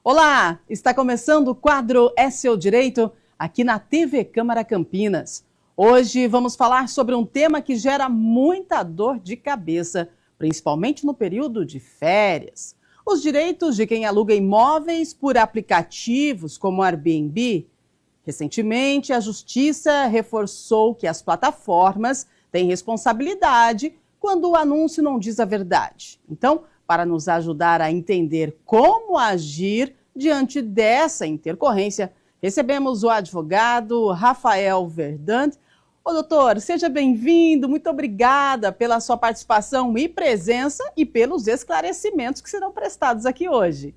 Olá, está começando o quadro É Seu Direito, aqui na TV Câmara Campinas. Hoje vamos falar sobre um tema que gera muita dor de cabeça, principalmente no período de férias. Os direitos de quem aluga imóveis por aplicativos como Airbnb. Recentemente, a Justiça reforçou que as plataformas têm responsabilidade quando o anúncio não diz a verdade. Então, para nos ajudar a entender como agir diante dessa intercorrência, recebemos o advogado Rafael Verdant. Ô, doutor, seja bem-vindo, muito obrigada pela sua participação e presença e pelos esclarecimentos que serão prestados aqui hoje.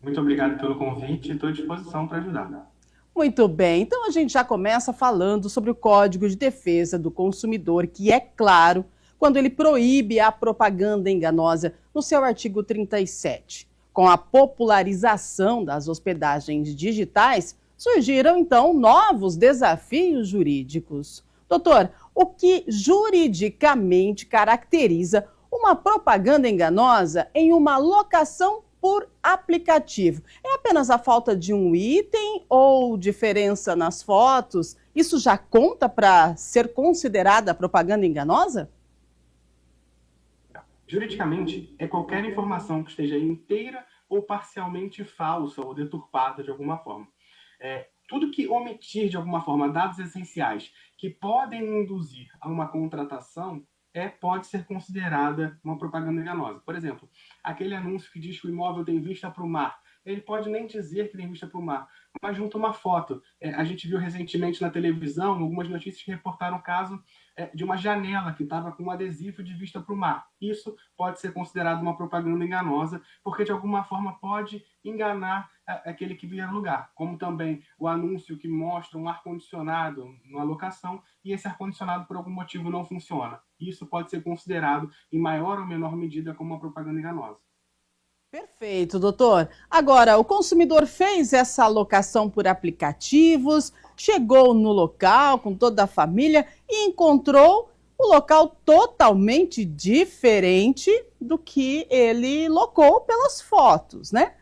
Muito obrigado pelo convite e estou à disposição para ajudar. Muito bem, então a gente já começa falando sobre o Código de Defesa do Consumidor, que é claro quando ele proíbe a propaganda enganosa no seu artigo 37. Com a popularização das hospedagens digitais, surgiram então novos desafios jurídicos. Doutor, o que juridicamente caracteriza uma propaganda enganosa em uma locação por aplicativo? É apenas a falta de um item ou diferença nas fotos? Isso já conta para ser considerada propaganda enganosa? Juridicamente, é qualquer informação que esteja inteira ou parcialmente falsa ou deturpada de alguma forma. Tudo que omitir de alguma forma dados essenciais que podem induzir a uma contratação pode ser considerada uma propaganda enganosa. Por exemplo, aquele anúncio que diz que o imóvel tem vista para o mar, ele pode nem dizer que tem vista para o mar, mas junto uma foto. A gente viu recentemente na televisão algumas notícias que reportaram o caso de uma janela que estava com um adesivo de vista para o mar. Isso pode ser considerado uma propaganda enganosa, porque de alguma forma pode enganar aquele que vier alugar, como também o anúncio que mostra um ar-condicionado numa locação e esse ar-condicionado por algum motivo não funciona. Isso pode ser considerado, em maior ou menor medida, como uma propaganda enganosa. Perfeito, doutor. Agora, o consumidor fez essa alocação por aplicativos, chegou no local com toda a família e encontrou o local totalmente diferente do que ele locou pelas fotos, né?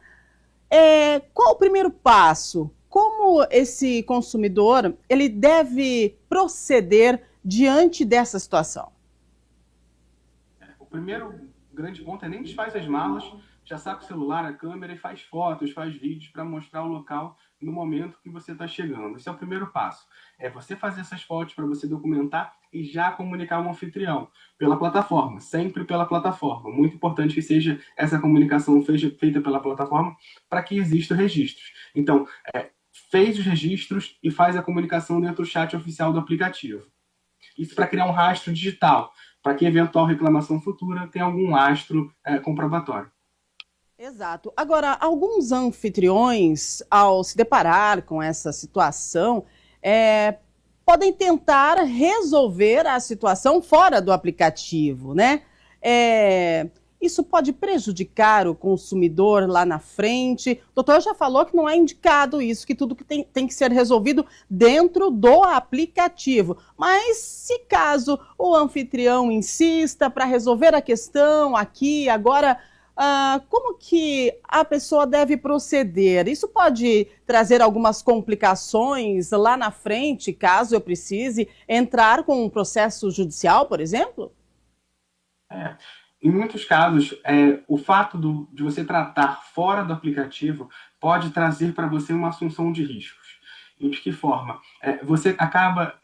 Qual o primeiro passo? Como esse consumidor ele deve proceder diante dessa situação? O primeiro grande ponto é nem desfaz as malas, já saca o celular, a câmera e faz fotos, faz vídeos para mostrar o local no momento que você está chegando. Esse é o primeiro passo. É você fazer essas fotos para você documentar e já comunicar ao anfitrião pela plataforma, sempre pela plataforma. Muito importante que seja essa comunicação feita pela plataforma para que existam registros. Então, fez os registros e faz a comunicação dentro do chat oficial do aplicativo. Isso para criar um rastro digital, para que eventual reclamação futura tenha algum lastro comprobatório. Exato. Agora, alguns anfitriões, ao se deparar com essa situação, podem tentar resolver a situação fora do aplicativo, né? Isso pode prejudicar o consumidor lá na frente. O doutor já falou que não é indicado isso, que tudo que tem que ser resolvido dentro do aplicativo. Mas se caso o anfitrião insista para resolver a questão aqui, agora, como que a pessoa deve proceder? Isso pode trazer algumas complicações lá na frente, caso eu precise entrar com um processo judicial, por exemplo? Em muitos casos, o fato de você tratar fora do aplicativo pode trazer para você uma assunção de riscos. E de que forma? Você acaba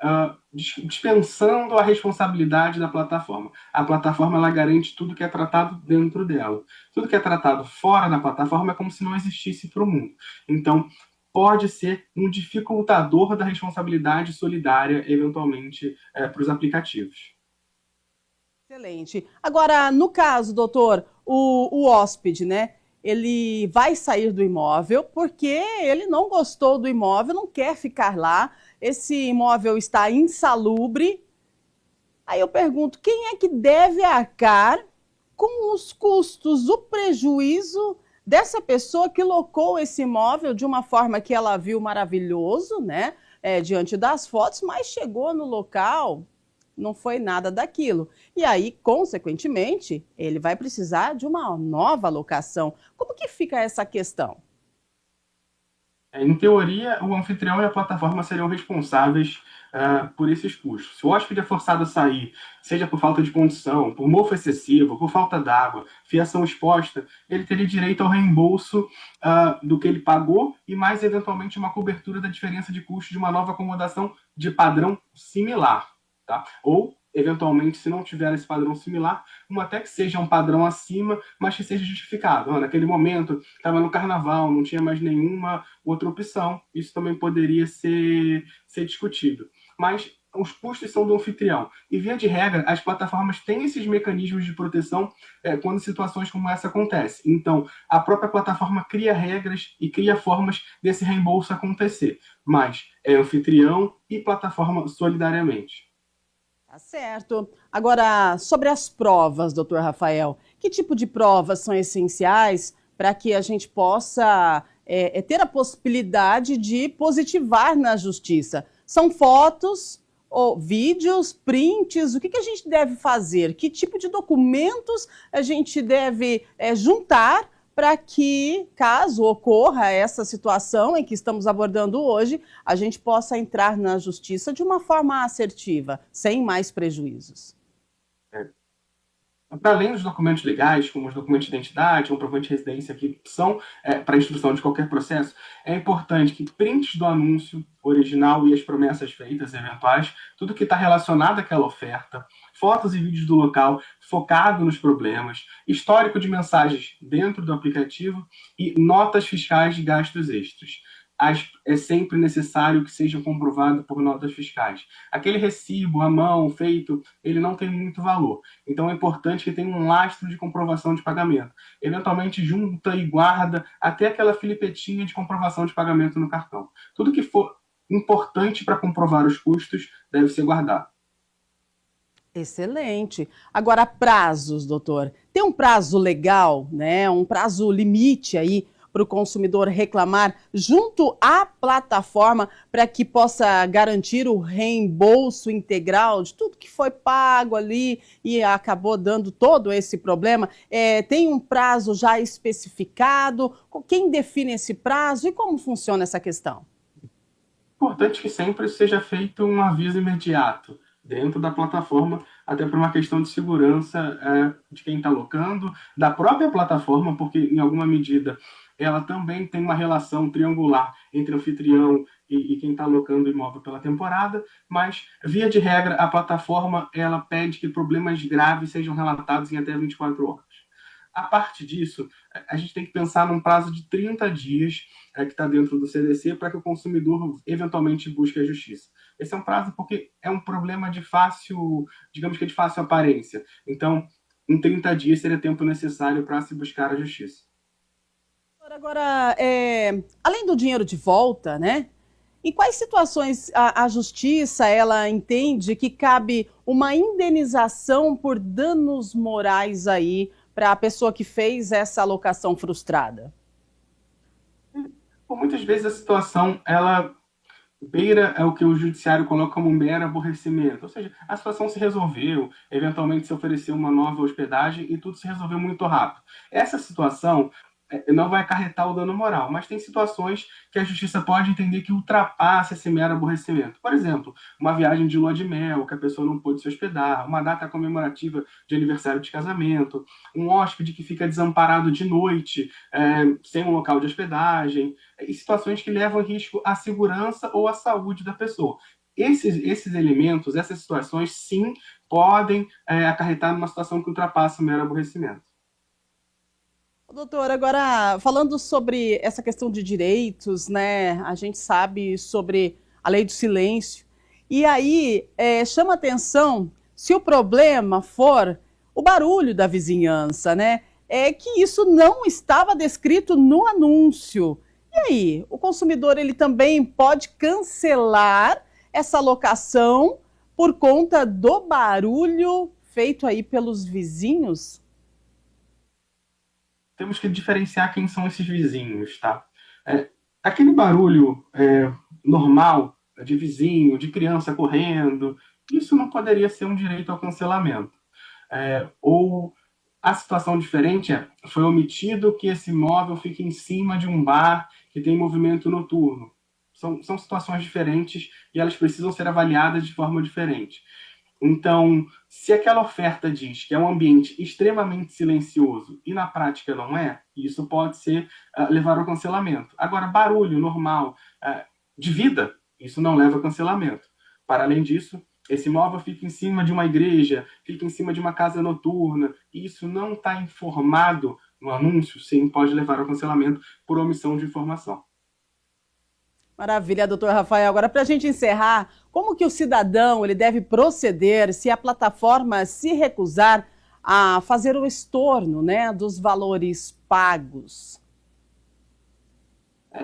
dispensando a responsabilidade da plataforma. A plataforma ela garante tudo que é tratado dentro dela. Tudo que é tratado fora da plataforma é como se não existisse para o mundo. Então, pode ser um dificultador da responsabilidade solidária, eventualmente, para os aplicativos. Excelente. Agora, no caso, doutor, o hóspede, né? Ele vai sair do imóvel porque ele não gostou do imóvel, não quer ficar lá. Esse imóvel está insalubre. Aí eu pergunto, quem é que deve arcar com os custos, o prejuízo dessa pessoa que locou esse imóvel de uma forma que ela viu maravilhoso, né? Diante das fotos, mas chegou no local não foi nada daquilo. E aí, consequentemente, ele vai precisar de uma nova alocação. Como que fica essa questão? Em teoria, o anfitrião e a plataforma seriam responsáveis por esses custos. Se o hóspede é forçado a sair, seja por falta de condição, por mofo excessivo, por falta d'água, fiação exposta, ele teria direito ao reembolso do que ele pagou e mais, eventualmente, uma cobertura da diferença de custo de uma nova acomodação de padrão similar. Tá? Ou, eventualmente, se não tiver esse padrão similar, até que seja um padrão acima, mas que seja justificado. Naquele momento, estava no carnaval, não tinha mais nenhuma outra opção. Isso também poderia ser discutido. Mas os custos são do anfitrião. E, via de regra, as plataformas têm esses mecanismos de proteção quando situações como essa acontecem. Então, a própria plataforma cria regras e cria formas desse reembolso acontecer. Mas é anfitrião e plataforma solidariamente. Tá certo. Agora, sobre as provas, doutor Rafael, que tipo de provas são essenciais para que a gente possa ter a possibilidade de positivar na justiça? São fotos, ou vídeos, prints? O que a gente deve fazer? Que tipo de documentos a gente deve juntar para que, caso ocorra essa situação em que estamos abordando hoje, a gente possa entrar na justiça de uma forma assertiva, sem mais prejuízos? Para além dos documentos legais, como os documentos de identidade, comprovante de residência, que são para a instrução de qualquer processo, é importante que prints do anúncio original e as promessas feitas, eventuais, tudo que está relacionado àquela oferta, fotos e vídeos do local focado nos problemas, histórico de mensagens dentro do aplicativo e notas fiscais de gastos extras. É sempre necessário que seja comprovado por notas fiscais. Aquele recibo à mão, feito, ele não tem muito valor. Então é importante que tenha um lastro de comprovação de pagamento. Eventualmente junta e guarda até aquela filipetinha de comprovação de pagamento no cartão. Tudo que for importante para comprovar os custos deve ser guardado. Excelente. Agora, prazos, doutor. Tem um prazo legal, né? Um prazo limite aí para o consumidor reclamar junto à plataforma para que possa garantir o reembolso integral de tudo que foi pago ali e acabou dando todo esse problema? Tem um prazo já especificado? Quem define esse prazo e como funciona essa questão? Importante que sempre seja feito um aviso imediato dentro da plataforma, até por uma questão de segurança de quem está locando, da própria plataforma, porque em alguma medida ela também tem uma relação triangular entre o anfitrião e quem está alocando o imóvel pela temporada, mas, via de regra, a plataforma ela pede que problemas graves sejam relatados em até 24 horas. A parte disso, a gente tem que pensar num prazo de 30 dias que está dentro do CDC para que o consumidor eventualmente busque a justiça. Esse é um prazo porque é um problema de fácil, digamos que de fácil aparência. Então, em 30 dias seria tempo necessário para se buscar a justiça. Agora, além do dinheiro de volta, né? Em quais situações a justiça ela entende que cabe uma indenização por danos morais aí para a pessoa que fez essa alocação frustrada? Por muitas vezes a situação ela beira o que o judiciário coloca como um mero aborrecimento. Ou seja, a situação se resolveu, eventualmente se ofereceu uma nova hospedagem e tudo se resolveu muito rápido. Essa situação não vai acarretar o dano moral, mas tem situações que a justiça pode entender que ultrapassa esse mero aborrecimento. Por exemplo, uma viagem de lua de mel, que a pessoa não pôde se hospedar, uma data comemorativa de aniversário de casamento, um hóspede que fica desamparado de noite, sem um local de hospedagem, e situações que levam em risco a segurança ou a saúde da pessoa. Esses elementos, essas situações, sim, podem acarretar numa situação que ultrapassa o mero aborrecimento. Doutor, agora falando sobre essa questão de direitos, né? A gente sabe sobre a lei do silêncio. E aí chama atenção se o problema for o barulho da vizinhança, né? É que isso não estava descrito no anúncio. E aí, o consumidor ele também pode cancelar essa locação por conta do barulho feito aí pelos vizinhos? Temos que diferenciar quem são esses vizinhos, tá? Aquele barulho normal de vizinho, de criança correndo, isso não poderia ser um direito ao cancelamento. Ou a situação diferente foi omitido que esse imóvel fique em cima de um bar que tem movimento noturno. São situações diferentes e elas precisam ser avaliadas de forma diferente. Então, se aquela oferta diz que é um ambiente extremamente silencioso e na prática não é, isso pode levar ao cancelamento. Agora, barulho normal, de vida, isso não leva ao cancelamento. Para além disso, esse imóvel fica em cima de uma igreja, fica em cima de uma casa noturna, e isso não está informado no anúncio, sim, pode levar ao cancelamento por omissão de informação. Maravilha, doutor Rafael. Agora, para a gente encerrar, como que o cidadão ele deve proceder se a plataforma se recusar a fazer o estorno, né, dos valores pagos?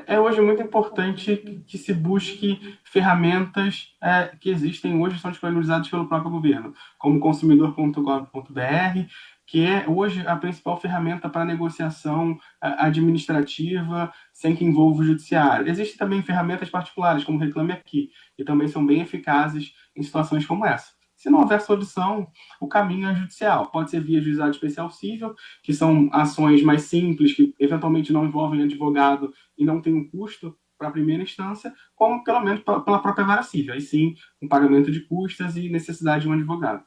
É hoje muito importante que se busque ferramentas que existem hoje, são disponibilizadas pelo próprio governo, como consumidor.gov.br, que é hoje a principal ferramenta para negociação administrativa sem que envolva o judiciário. Existem também ferramentas particulares, como Reclame Aqui, que também são bem eficazes em situações como essa. Se não houver solução, o caminho é judicial. Pode ser via juizado especial cível, que são ações mais simples, que eventualmente não envolvem advogado e não tem um custo para a primeira instância, como pelo menos pela própria vara civil. Aí sim, um pagamento de custas e necessidade de um advogado.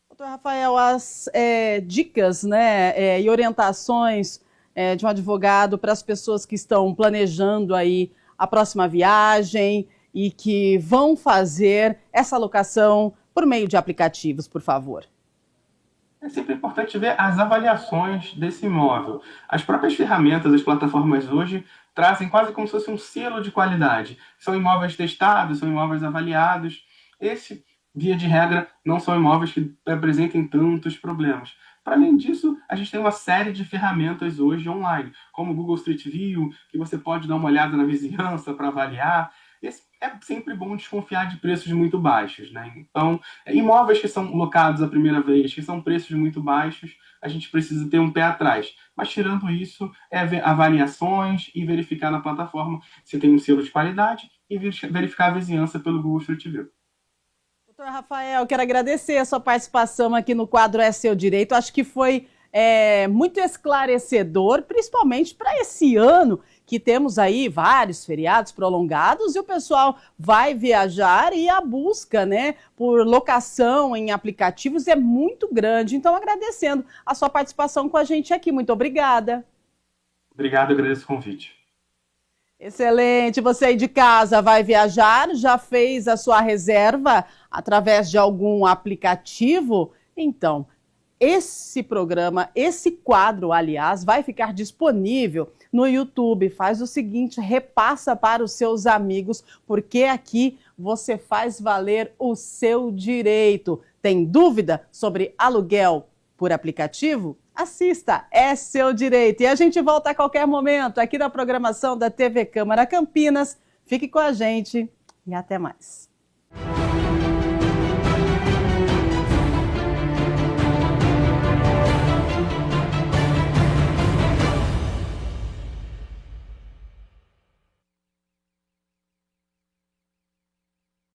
Doutor Rafael, as dicas, né, e orientações de um advogado para as pessoas que estão planejando aí a próxima viagem e que vão fazer essa locação por meio de aplicativos, por favor. É sempre importante ver as avaliações desse imóvel. As próprias ferramentas, as plataformas hoje, trazem quase como se fosse um selo de qualidade. São imóveis testados, são imóveis avaliados. Via de regra, não são imóveis que apresentem tantos problemas. Para além disso, a gente tem uma série de ferramentas hoje online, como o Google Street View, que você pode dar uma olhada na vizinhança para avaliar. É sempre bom desconfiar de preços muito baixos, né? Então, imóveis que são locados a primeira vez, que são preços muito baixos, a gente precisa ter um pé atrás. Mas, tirando isso, ver avaliações e verificar na plataforma se tem um selo de qualidade e verificar a vizinhança pelo Google Street View. Doutor Rafael, quero agradecer a sua participação aqui no quadro É Seu Direito. Acho que foi muito esclarecedor, principalmente para esse ano, que temos aí vários feriados prolongados e o pessoal vai viajar e a busca, né, por locação em aplicativos é muito grande. Então, agradecendo a sua participação com a gente aqui. Muito obrigada. Obrigado, agradeço o convite. Excelente. Você aí de casa vai viajar? Já fez a sua reserva através de algum aplicativo? Então, esse programa, esse quadro, aliás, vai ficar disponível no YouTube. Faz o seguinte, repassa para os seus amigos, porque aqui você faz valer o seu direito. Tem dúvida sobre aluguel por aplicativo? Assista, é seu direito. E a gente volta a qualquer momento aqui na programação da TV Câmara Campinas. Fique com a gente e até mais.